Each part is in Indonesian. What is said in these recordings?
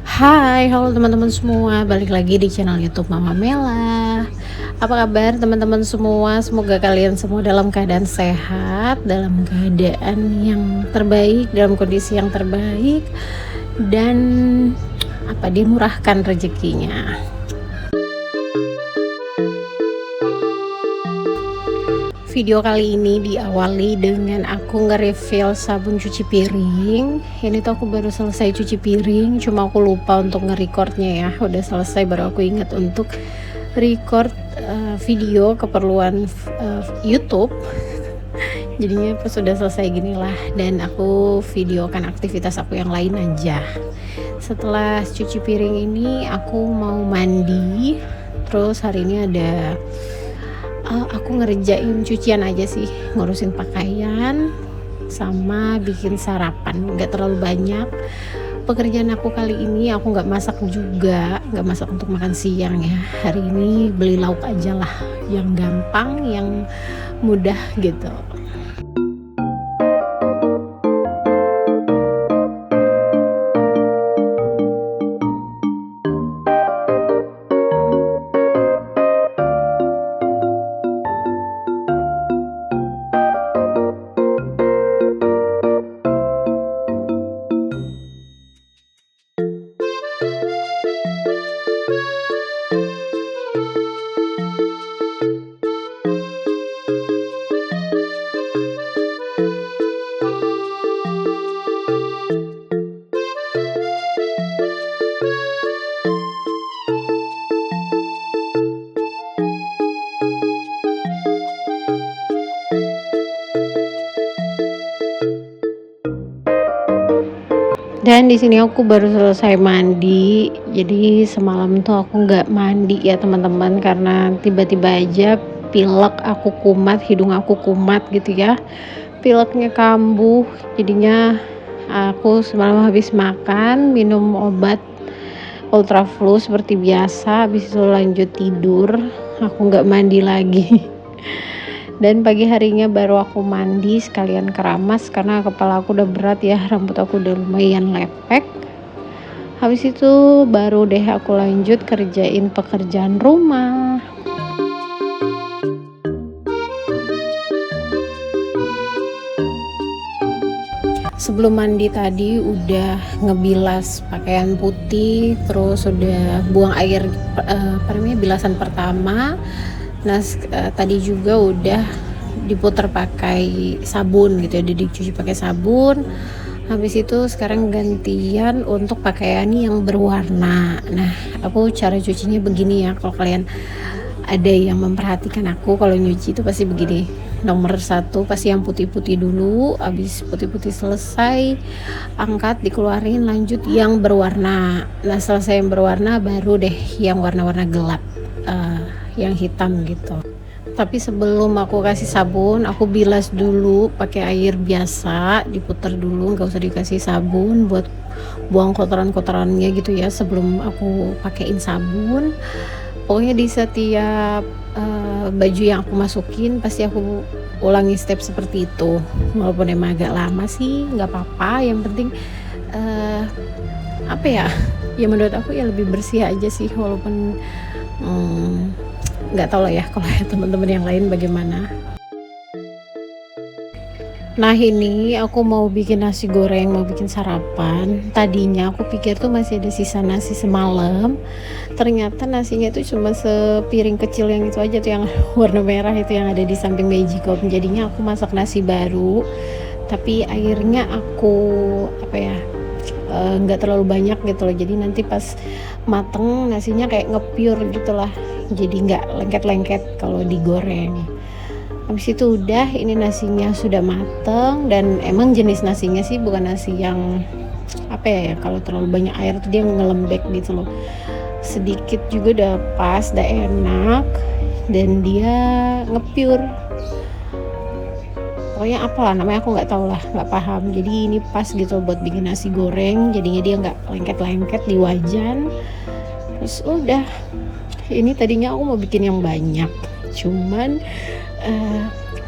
Hai, halo teman-teman semua, balik lagi di channel YouTube Mama Mela. Apa kabar teman-teman semua? Semoga kalian semua dalam keadaan sehat, dalam keadaan yang terbaik, dalam kondisi yang terbaik, dan dimurahkan rezekinya. Video kali ini diawali dengan aku nge-refill sabun cuci piring. Ini tuh aku baru selesai cuci piring, cuma aku lupa untuk nge-recordnya ya. Udah selesai baru aku ingat untuk record video keperluan YouTube. Jadinya pas sudah selesai ginilah, dan aku videokan aktivitas aku yang lain aja. Setelah cuci piring ini aku mau mandi. Terus hari ini ada aku ngerjain cucian aja sih, ngurusin pakaian sama bikin sarapan, nggak terlalu banyak. Pekerjaan aku kali ini aku nggak masak juga, nggak masak untuk makan siang ya. Hari ini beli lauk aja lah, yang gampang, yang mudah gitu. Dan di sini aku baru selesai mandi. Jadi semalam tuh aku nggak mandi ya teman-teman, karena tiba-tiba aja pilek aku kumat, hidung aku kumat gitu ya. Pileknya kambuh. Jadinya aku semalam habis makan, minum obat Ultraflu seperti biasa, habis itu lanjut tidur. Aku nggak mandi lagi. Dan pagi harinya baru aku mandi sekalian keramas karena kepala aku udah berat ya, rambut aku udah lumayan lepek. Habis itu baru deh aku lanjut kerjain pekerjaan rumah. Sebelum mandi tadi udah ngebilas pakaian putih, terus udah buang air bilasan pertama. Nah tadi juga udah diputar pakai sabun gitu ya, dicuci pakai sabun. Habis itu sekarang gantian untuk pakaian yang berwarna. Nah aku cara cucinya begini ya, kalau kalian ada yang memperhatikan aku kalau nyuci itu pasti begini. Nomor satu pasti yang putih-putih dulu, habis putih-putih selesai angkat, dikeluarin, lanjut yang berwarna. Nah selesai yang berwarna baru deh yang warna-warna gelap, yang hitam gitu. Tapi sebelum aku kasih sabun, aku bilas dulu pakai air biasa, diputar dulu, nggak usah dikasih sabun buat buang kotoran-kotorannya gitu ya sebelum aku pakein sabun. Pokoknya di setiap baju yang aku masukin pasti aku ulangi step seperti itu. Walaupun emang agak lama sih, nggak apa-apa. Yang penting ya menurut aku ya lebih bersih aja sih, walaupun nggak tahu lah ya kalau teman-teman yang lain bagaimana. Nah ini aku mau bikin nasi goreng, mau bikin sarapan. Tadinya aku pikir tuh masih ada sisa nasi semalam, ternyata nasinya itu cuma sepiring kecil yang itu aja tuh, yang warna merah itu yang ada di samping Magicom. Jadinya aku masak nasi baru, tapi airnya aku nggak terlalu banyak gitu loh, jadi nanti pas mateng nasinya kayak ngepure gitulah, jadi nggak lengket-lengket kalau digoreng. Habis itu udah, ini nasinya sudah mateng, dan emang jenis nasinya sih bukan nasi yang kalau terlalu banyak air tuh dia ngelembek gitu loh. Sedikit juga udah pas, udah enak, dan dia ngepure. Pokoknya apalah namanya aku nggak tahu lah, nggak paham. Jadi ini pas gitu buat bikin nasi goreng, jadinya dia nggak lengket-lengket di wajan. Terus udah, ini tadinya aku mau bikin yang banyak, cuman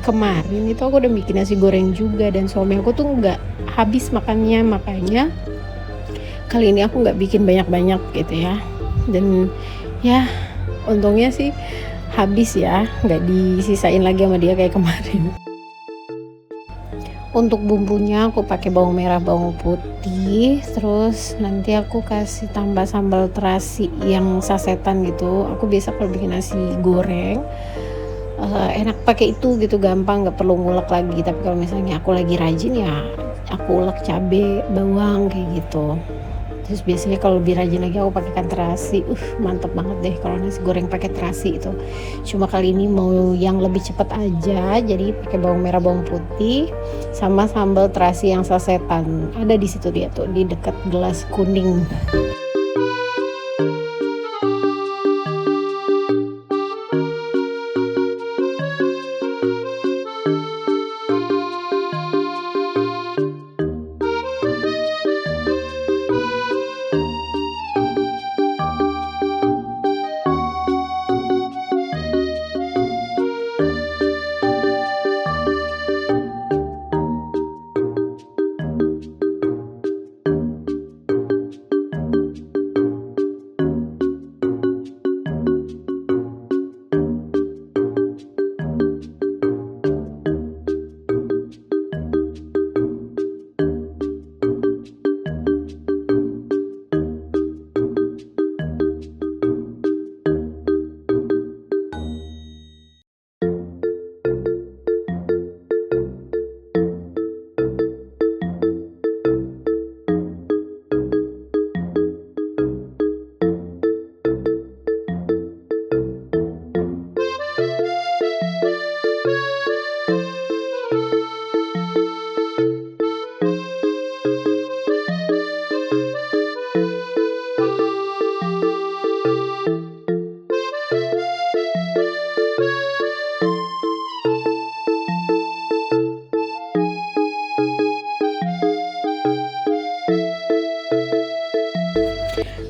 kemarin itu aku udah bikin nasi goreng juga, dan suami aku tuh nggak habis makannya, makanya kali ini aku nggak bikin banyak-banyak gitu ya. Dan ya untungnya sih habis ya, nggak disisain lagi sama dia kayak kemarin. Untuk bumbunya aku pakai bawang merah, bawang putih, terus nanti aku kasih tambah sambal terasi yang sasetan gitu. Aku biasa kalau bikin nasi goreng enak pakai itu gitu, gampang, nggak perlu ngulek lagi. Tapi kalau misalnya aku lagi rajin ya aku ulek cabe, bawang kayak gitu. Terus biasanya kalau lebih rajin lagi aku pakai ikan terasi. Mantep banget deh kalau nasi goreng pakai terasi itu. Cuma kali ini mau yang lebih cepat aja, jadi pakai bawang merah, bawang putih sama sambal terasi yang sasetan. Ada di situ dia tuh di dekat gelas kuning.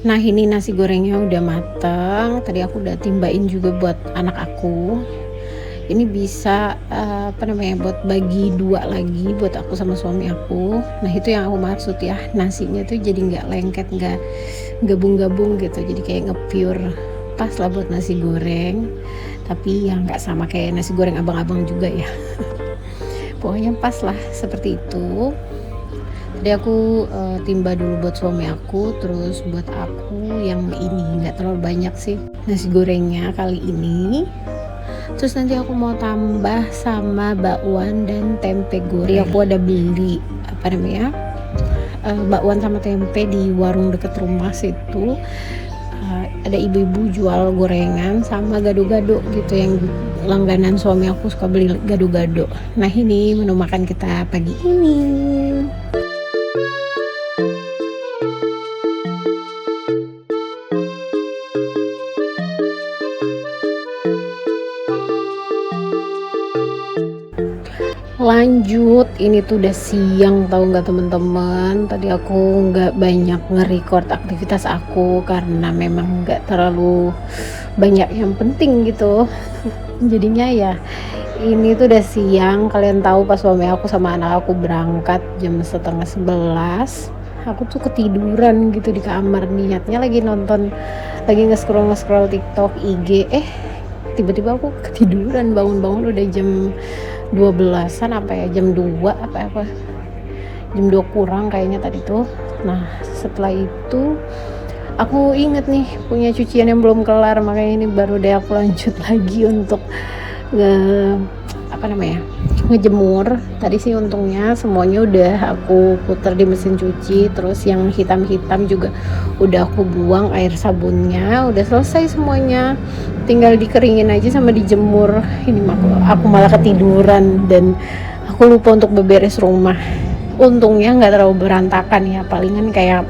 Nah ini nasi gorengnya udah mateng, tadi aku udah timbain juga buat anak aku. Ini bisa buat bagi dua lagi buat aku sama suami aku. Nah itu yang aku maksud ya, nasinya tuh jadi nggak lengket, nggak gabung-gabung gitu, jadi kayak nge-pure pas lah buat nasi goreng. Tapi yang nggak sama kayak nasi goreng abang-abang juga ya. Pokoknya pas lah seperti itu. Tadi aku timba dulu buat suami aku, terus buat aku yang ini nggak terlalu banyak sih nasi gorengnya kali ini. Terus nanti aku mau tambah sama bakwan dan tempe goreng. Aku ada beli bakwan sama tempe di warung deket rumah situ. Ada ibu-ibu jual gorengan sama gado-gado gitu, yang langganan suami aku suka beli gado-gado. Nah ini menu makan kita pagi ini. Lanjut, ini tuh udah siang tahu nggak teman-teman. Tadi aku nggak banyak nge-record aktivitas aku karena memang nggak terlalu banyak yang penting gitu. Jadinya ya ini tuh udah siang. Kalian tahu pas suami aku sama anak aku berangkat jam 10:30, aku tuh ketiduran gitu di kamar, niatnya lagi nonton, lagi nge-scroll TikTok, IG, tiba-tiba aku ketiduran, bangun-bangun udah jam 12-an jam 2 jam 2 kurang kayaknya tadi tuh. Nah setelah itu aku inget nih punya cucian yang belum kelar, makanya ini baru deh aku lanjut lagi untuk ngejemur. Tadi sih untungnya semuanya udah aku putar di mesin cuci, terus yang hitam-hitam juga udah aku buang air sabunnya, udah selesai semuanya, tinggal dikeringin aja sama dijemur. Ini aku malah ketiduran dan aku lupa untuk beberes rumah. Untungnya nggak terlalu berantakan ya, palingan kayak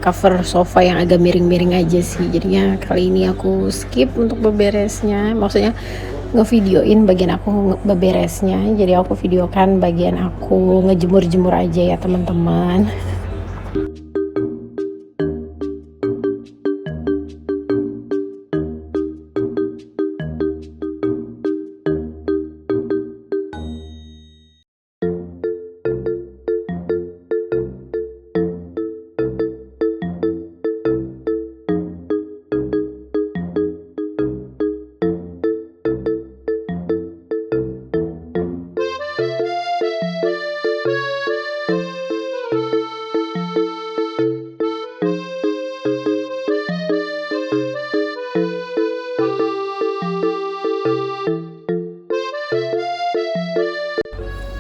cover sofa yang agak miring-miring aja sih. Jadinya kali ini aku skip untuk beberesnya, maksudnya ngevideoin bagian aku beberesnya, jadi aku videokan bagian aku ngejemur-jemur aja ya teman-teman.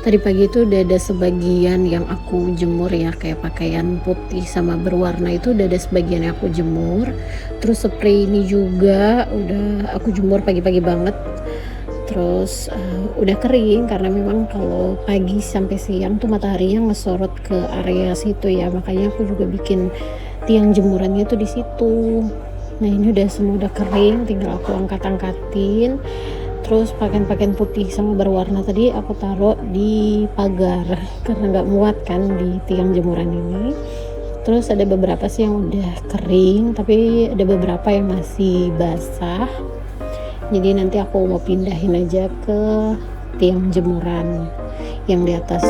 Tadi pagi itu udah ada sebagian yang aku jemur ya, kayak pakaian putih sama berwarna itu udah ada sebagian yang aku jemur. Terus spray ini juga udah aku jemur pagi-pagi banget. Terus udah kering karena memang kalau pagi sampai siang tuh mataharinya ngesorot ke area situ ya, makanya aku juga bikin tiang jemurannya tuh di situ. Nah ini udah semua udah kering, tinggal aku angkat-angkatin. Terus pakaian-pakaian putih sama berwarna tadi aku taruh di pagar karena nggak muat kan di tiang jemuran ini. Terus ada beberapa sih yang udah kering, tapi ada beberapa yang masih basah. Jadi nanti aku mau pindahin aja ke tiang jemuran yang di atas.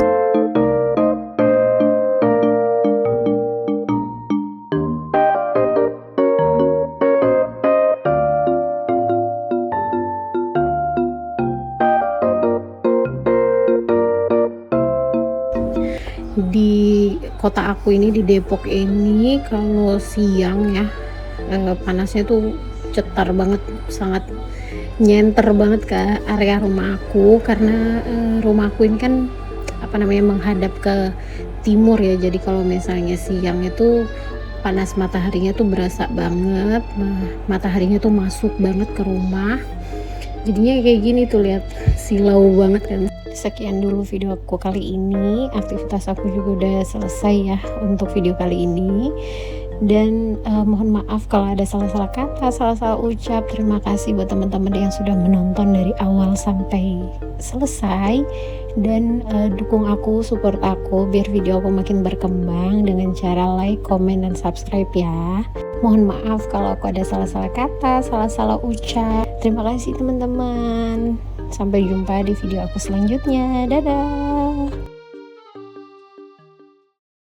Di kota aku ini, di Depok ini, kalau siang ya panasnya tuh cetar banget, sangat nyenter banget ke area rumah aku karena rumah aku ini kan menghadap ke timur ya. Jadi kalau misalnya siang itu panas mataharinya tuh berasa banget, mataharinya tuh masuk banget ke rumah, jadinya kayak gini tuh, lihat silau banget kan. Sekian dulu video aku kali ini, aktivitas aku juga udah selesai ya untuk video kali ini. Dan mohon maaf kalau ada salah-salah kata, salah-salah ucap. Terima kasih buat teman-teman yang sudah menonton dari awal sampai selesai. Dan dukung aku, support aku biar video aku makin berkembang dengan cara like, komen, dan subscribe ya. Mohon maaf kalau aku ada salah-salah kata, salah-salah ucap. Terima kasih teman-teman. Sampai jumpa di video aku selanjutnya. Dadah.